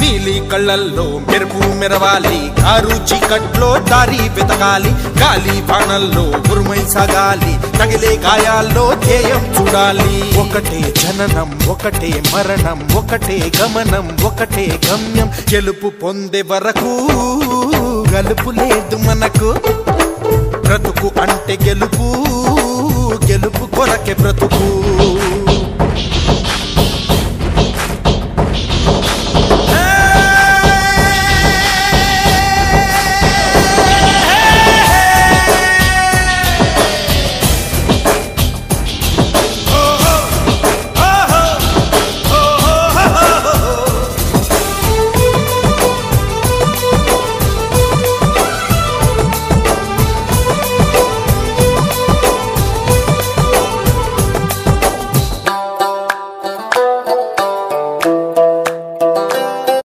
నీలి కళ్ళల్లో మెరుపు మెరవాలి, కారు చీకట్లో దారి వెతకాలి, గాలి బాణల్లో ఉరుమై సాగాలి, తగిలే గాయాల్లో ధ్యేయం చూడాలి. ఒకటే జననం, ఒకటే మరణం, ఒకటే గమనం, ఒకటే గమ్యం. గెలుపు పొందే వరకు గలుపు లేదు మనకు. బ్రతుకు అంటే గెలుపు, గెలుపు కొరకే బ్రతుకు.